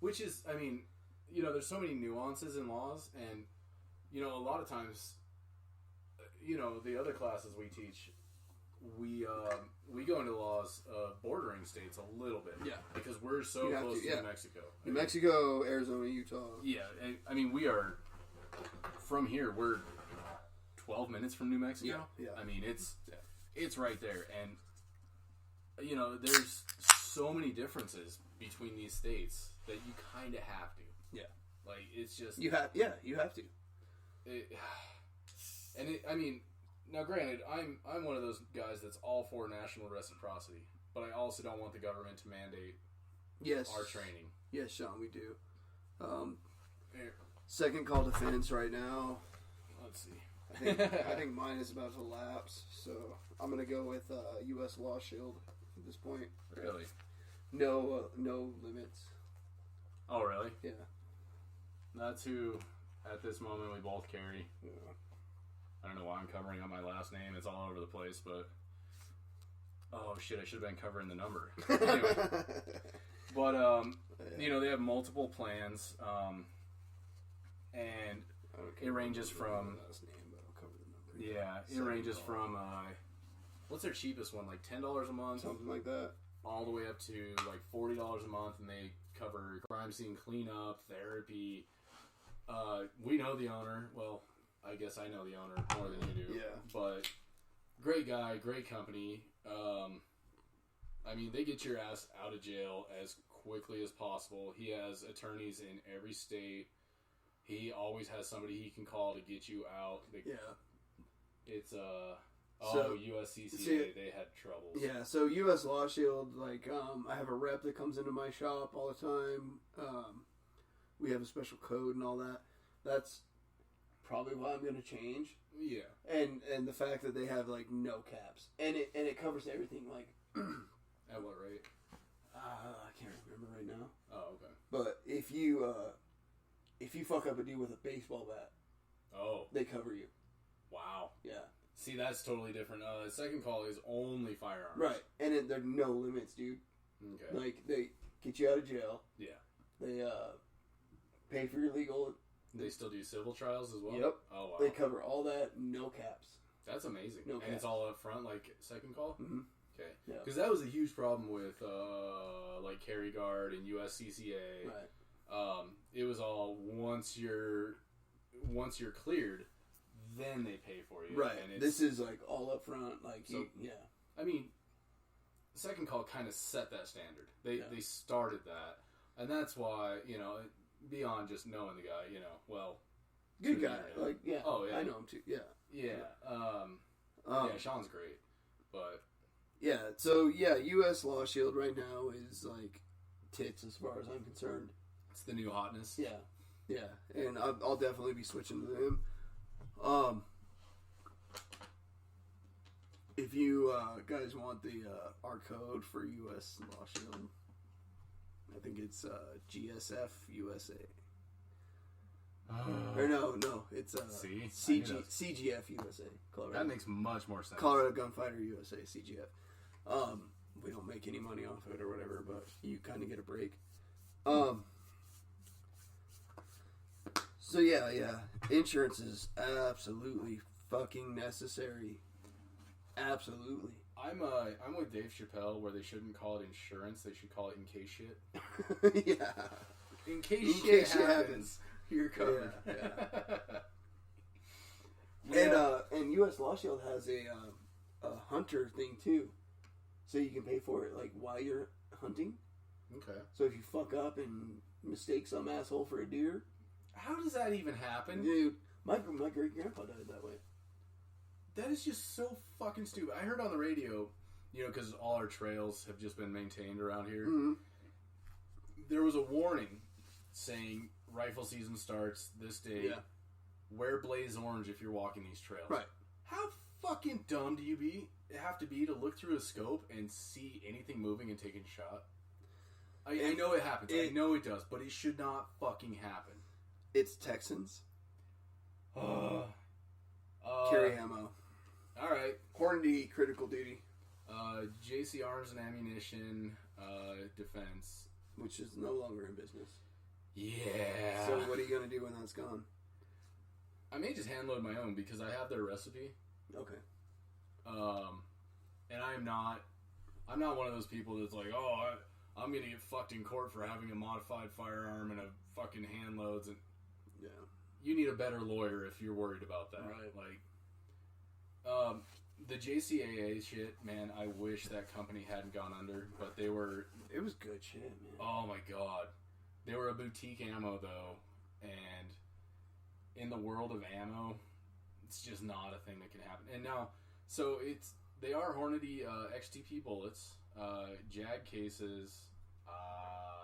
Which is, I mean, you know, there's so many nuances in laws, and, you know, a lot of times, you know, the other classes we teach, we go into laws bordering states a little bit. Yeah. Because we're so close to New Mexico. New Mexico, Arizona, Utah. Yeah. And, I mean, we are, from here, we're 12 minutes from New Mexico. Yeah. I mean, it's right there. And, you know, there's so many differences between these states that you kind of have to. Yeah. Like, it's just... You have to. I mean, now granted, I'm one of those guys that's all for national reciprocity, but I also don't want the government to mandate our training. Yes, Sean, we do. Second call defense right now. Let's see. I think mine is about to lapse, so I'm gonna go with U.S. Law Shield at this point. Really? No limits. Oh, really? Yeah. That's who, at this moment, we both carry. Yeah. I don't know why I'm covering up my last name. It's all over the place, but... Oh, shit, I should have been covering the number. Anyway. But, you know, they have multiple plans, and it ranges from... Last name, but I'll cover the number. Yeah, it ranges from... what's their cheapest one? Like $10 a month? Something like that. All the way up to, like, $40 a month, and they cover crime scene cleanup, therapy. We know the owner. Well... I guess I know the owner more than you do. Yeah. But great guy, great company. I mean, they get your ass out of jail as quickly as possible. He has attorneys in every state. He always has somebody he can call to get you out. It's USCCA. They had troubles. Yeah. So U.S. Law Shield, like, I have a rep that comes into my shop all the time. We have a special code and all that. That's probably why I'm going to change. Yeah. And the fact that they have, like, no caps. And it covers everything, like... At what rate? I can't remember right now. Oh, okay. But if you fuck up a dude with a baseball bat... Oh. They cover you. Wow. Yeah. See, that's totally different. Second call is only firearms. Right. And there are no limits, dude. Okay. Like, they get you out of jail. Yeah. They pay for your legal... They still do civil trials as well? Yep. Oh, wow. They cover all that, no caps. That's amazing. No and caps. it's all up front, like second call? Mm-hmm. Okay. Yeah. Because that was a huge problem with, like, Carry Guard and USCCA. Right. It was all once you're cleared, then they pay for you. Right. And this is, like, all up front. Like, so, yeah. I mean, second call kind of set that standard. They started that. And that's why, you know... Beyond just knowing the guy, you know, well... Good guy. Like, yeah. Oh, yeah. I know him, too. Yeah. Yeah. Yeah, Sean's great. But... Yeah, so, yeah, U.S. Law Shield right now is, like, tits as far as I'm concerned. It's the new hotness. Yeah. Yeah. And I'll definitely be switching to them. If you guys want our code for U.S. Law Shield... I think it's GSF USA. Or no, it's CGF USA. Colorado. That makes much more sense. Colorado Gunfighter USA, CGF. We don't make any money off it or whatever, but you kind of get a break. So yeah, insurance is absolutely fucking necessary. Absolutely. I'm with Dave Chappelle where they shouldn't call it insurance. They should call it in case shit. Yeah. In case shit happens. You're covered. Yeah. Yeah. And U.S. Law Shield has a hunter thing too. So you can pay for it like while you're hunting. Okay. So if you fuck up and mistake some asshole for a deer. How does that even happen? Dude, my great grandpa died that way. That is just so fucking stupid. I heard on the radio, you know, because all our trails have just been maintained around here. Mm-hmm. There was a warning saying rifle season starts this day. Yeah. Wear blaze orange if you're walking these trails. Right. How fucking dumb do you have to be to look through a scope and see anything moving and taking a shot? I know it happens. I know it does, but it should not fucking happen. It's Texans. Carry ammo. All right. Hornady, critical duty. JC Arms and Ammunition, Defense. Which is no longer in business. Yeah. So what are you going to do when that's gone? I may just hand load my own because I have their recipe. Okay. And I'm not one of those people that's like, oh, I'm gonna get fucked in court for having a modified firearm and a fucking hand loads. And yeah, you need a better lawyer if you're worried about that. Right. Like, the JCAA shit, man. I wish that company hadn't gone under, but they were. It was good shit, man. Oh my god, they were a boutique ammo though, and in the world of ammo, it's just not a thing that can happen. And now, so they are Hornady XTP bullets, Jag cases,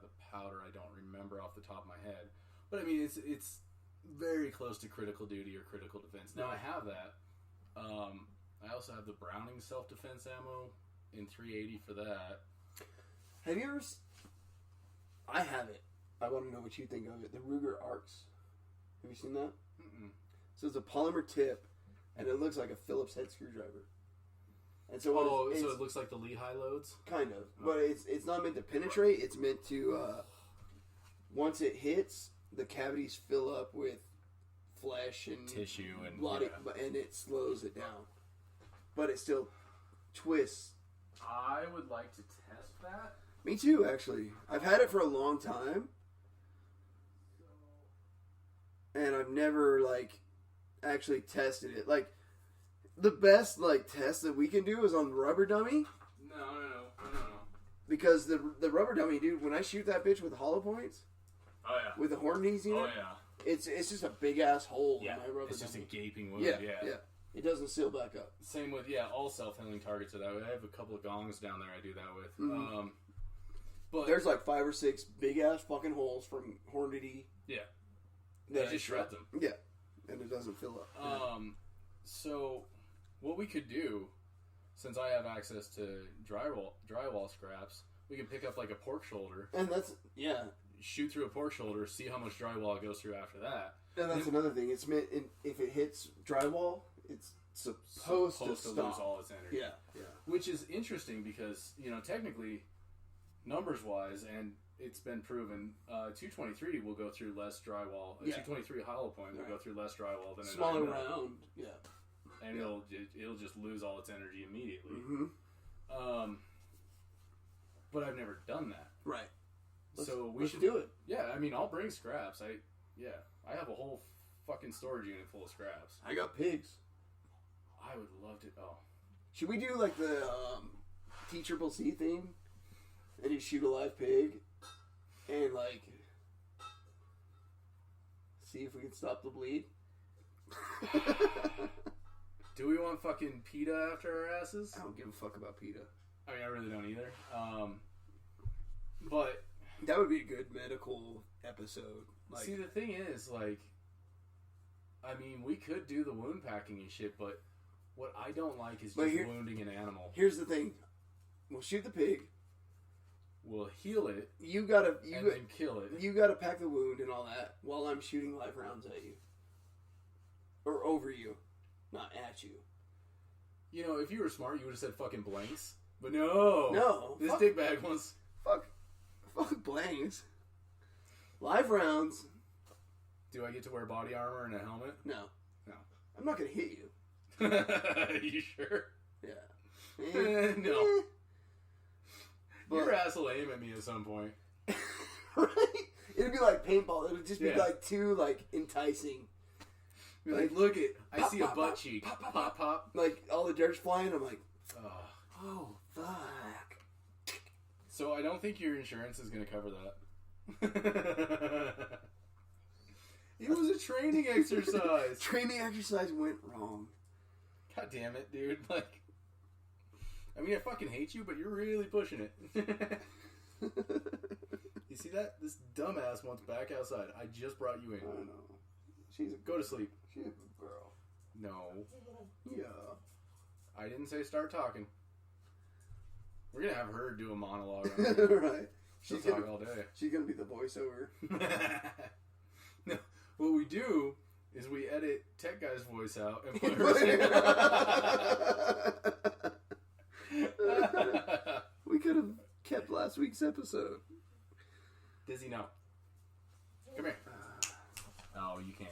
the powder I don't remember off the top of my head, but I mean it's very close to critical duty or critical defense. Now I have that. I also have the Browning self-defense ammo in 380 for that. Have you ever? I have it. I want to know what you think of it. The Ruger Arcs. Have you seen that? Mm-mm. So it's a polymer tip, and it looks like a Phillips head screwdriver. And so so it looks like the Lehigh loads? Kind of. But it's not meant to penetrate. It's meant to, once it hits, the cavities fill up with flesh and tissue and and it slows it down. But it still twists. I would like to test that. Me too, actually. I've had it for a long time. And I've never, like, actually tested it. Like, the best, like, test that we can do is on the rubber dummy. No. Because the rubber dummy, dude, when I shoot that bitch with hollow points, Oh, yeah. with the Hornadies in it, Oh, yeah. it's just a big-ass hole Yeah, in my rubber it's just a dummy. gaping wound. Yeah. Yeah. It doesn't seal back up. Same with, all self-healing targets are that way. I have a couple of gongs down there I do that with. Mhm. But There's like 5 or 6 big-ass fucking holes from Hornady. Yeah. That You just shred them. Yeah. And it doesn't fill up. So what we could do, since I have access to drywall scraps, we could pick up like a pork shoulder, And that's, yeah. shoot through a pork shoulder, see how much drywall it goes through after that. And that's another thing. It's meant, if it hits drywall, it's supposed to stop. lose all its energy. Yeah. Which is interesting because, technically, numbers-wise, and it's been proven, 223 will go through less drywall. A 223 hollow point will go through less drywall than a smaller 9mm. round. Yeah. And it'll just lose all its energy immediately. Mm-hmm. But I've never done that. Right. So we let's should do it. Yeah, I mean, I'll bring scraps. I have a whole fucking storage unit full of scraps. I got pigs. I would love to. Oh, Should we do like the T-Triple-C thing? And you shoot a live pig and like see if we can stop the bleed? do we want fucking PETA after our asses? I don't give a fuck about PETA. I mean, I really don't either. But That would be a good medical episode. Like, see, the thing is, like, I mean, we could do the wound packing and shit, but what I don't like is just wounding an animal. Here's the thing: we'll shoot the pig. We'll heal it. And then kill it. You gotta pack the wound and all that while I'm shooting live rounds at you, or over you, not at you. If you were smart, you would have said fucking blanks. But no. No. This dickbag wants... Fuck blanks. Live rounds. Do I get to wear body armor and a helmet? No. No. I'm not gonna hit you. You sure? Yeah. No. Your ass will aim at me at some point. Right? It'd be like paintball. It would just be like too enticing. Be like, look it. I see a butt cheek. Pop. Like all the dirt's flying. I'm like, oh fuck. So I don't think your insurance is going to cover that. It was a training exercise. Training exercise went wrong. God damn it, dude. Like, I mean, I fucking hate you, but you're really pushing it. You see that? This dumbass wants back outside. I just brought you in. I know. Go to sleep. She's a good girl. No. Yeah. I didn't say start talking. We're gonna have her do a monologue on her. Right. She'll talk all day. She's gonna be the voiceover. No, what we do is we edit Tech Guy's voice out and put her We could have kept last week's episode. Does he know? Oh, you can't.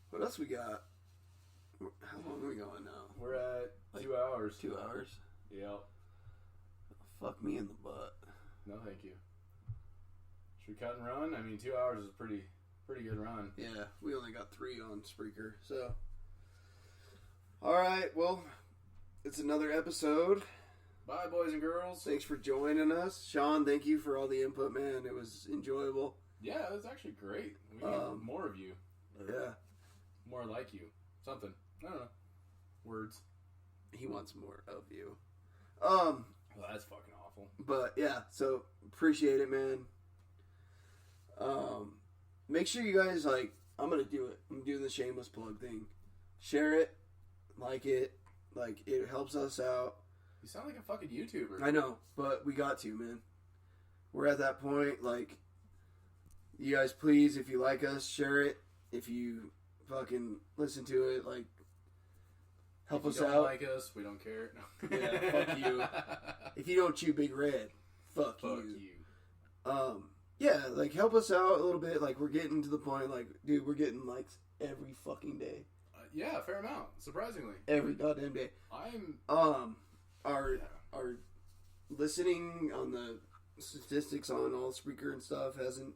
What else we got? How long are we going now? We're at 2 hours. 2 hours? Yep. Fuck me in the butt. No, thank you. Should we cut and run? I mean, 2 hours is a pretty good run. Yeah, we only got 3 on Spreaker, so. Alright, well, it's another episode. Bye, boys and girls. Thanks for joining us. Sean, thank you for all the input, man. It was enjoyable. Yeah, it was actually great. We need more of you. Yeah. More like you. Something. I don't know. Words. He wants more of you. Well, that's fucking awful. But, yeah, so, appreciate it, man. Make sure you guys, like, I'm gonna do it. I'm doing the shameless plug thing. Share it. Like it. Like, it helps us out. You sound like a fucking YouTuber. I know, but we got to, man. We're at that point, like, you guys please, if you like us, share it. If you fucking listen to it, like, help us out. If you don't like us, we don't care. No. Yeah, fuck you. If you don't chew Big Red, fuck you. Yeah, like, help us out a little bit. Like, we're getting to the point, like, dude, we're getting likes every fucking day. Yeah, a fair amount, surprisingly. Every goddamn day. Our listening on the statistics on all Spreaker and stuff hasn't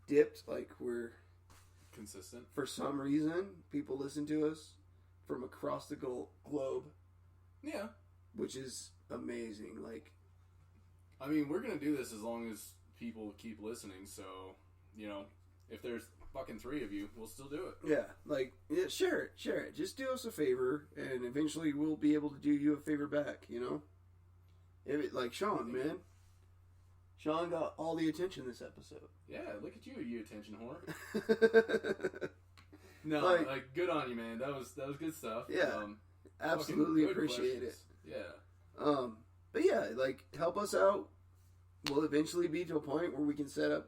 dipped. Like, we're consistent. For some reason, people listen to us from across the globe. Yeah. Which is amazing. Like, I mean, we're going to do this as long as people keep listening, so, you know, if there's fucking 3 of you, we'll still do it. Yeah, like, yeah, share it. Just do us a favor, and eventually we'll be able to do you a favor back, you know? Like Sean, man. Sean got all the attention this episode. Yeah, look at you, you attention whore. No, like, good on you, man. That was good stuff. Yeah, absolutely appreciate it. Yeah. But yeah, like, help us out. We'll eventually be to a point where we can set up,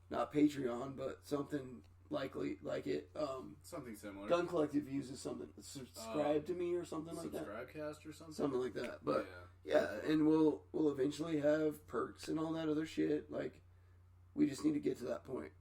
not Patreon, but something like it. Something similar. Gun Collective uses something. Subscribe to me or something like that. Subscribecast or something? Something like that. But, yeah, and we'll eventually have perks and all that other shit. Like, we just need to get to that point.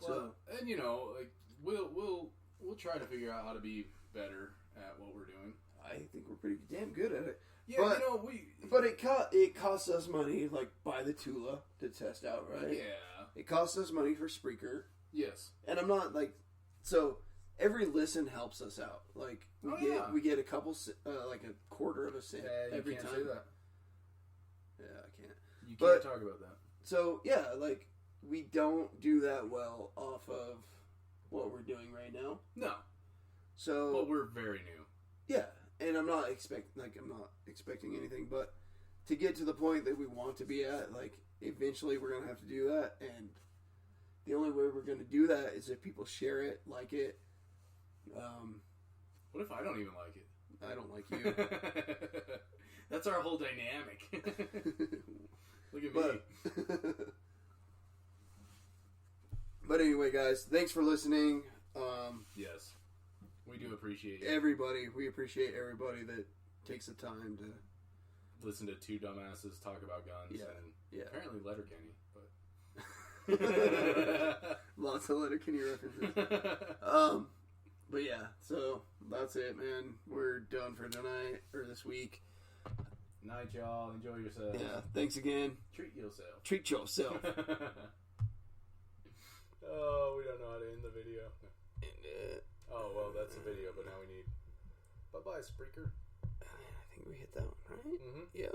Well, and, you know, like, we'll try to figure out how to be better at what we're doing. I think we're pretty damn good at it. Yeah, but, you know, But it costs us money, like, buy the Tula to test out, right? Yeah. It costs us money for Spreaker. Yes. And I'm not, like... So, every listen helps us out. Like, we get a couple... like, a quarter of a cent every time. You can't say that. Yeah, I can't. You can't talk about that. So, yeah, like, we don't do that well off of what we're doing right now. No. So... But we're very new. Yeah. And I'm not expecting anything, but to get to the point that we want to be at, like, eventually we're going to have to do that, and the only way we're going to do that is if people share it, like it. What if I don't even like it? I don't like you. That's our whole dynamic. Look at me. But anyway, guys, thanks for listening. Yes. We do appreciate everybody. We appreciate everybody that takes the time to listen to 2 dumbasses talk about guns. Yeah. Apparently Letterkenny, but lots of Letterkenny references. But yeah, so that's it, man. We're done for tonight or this week. Night, y'all. Enjoy yourself. Yeah. Thanks again. Treat yourself. Treat yourself. Oh, we don't know how to end the video. Oh, well, that's the video, but now we need... Bye-bye, Spreaker. I think we hit that one, right? Mm-hmm. Yeah.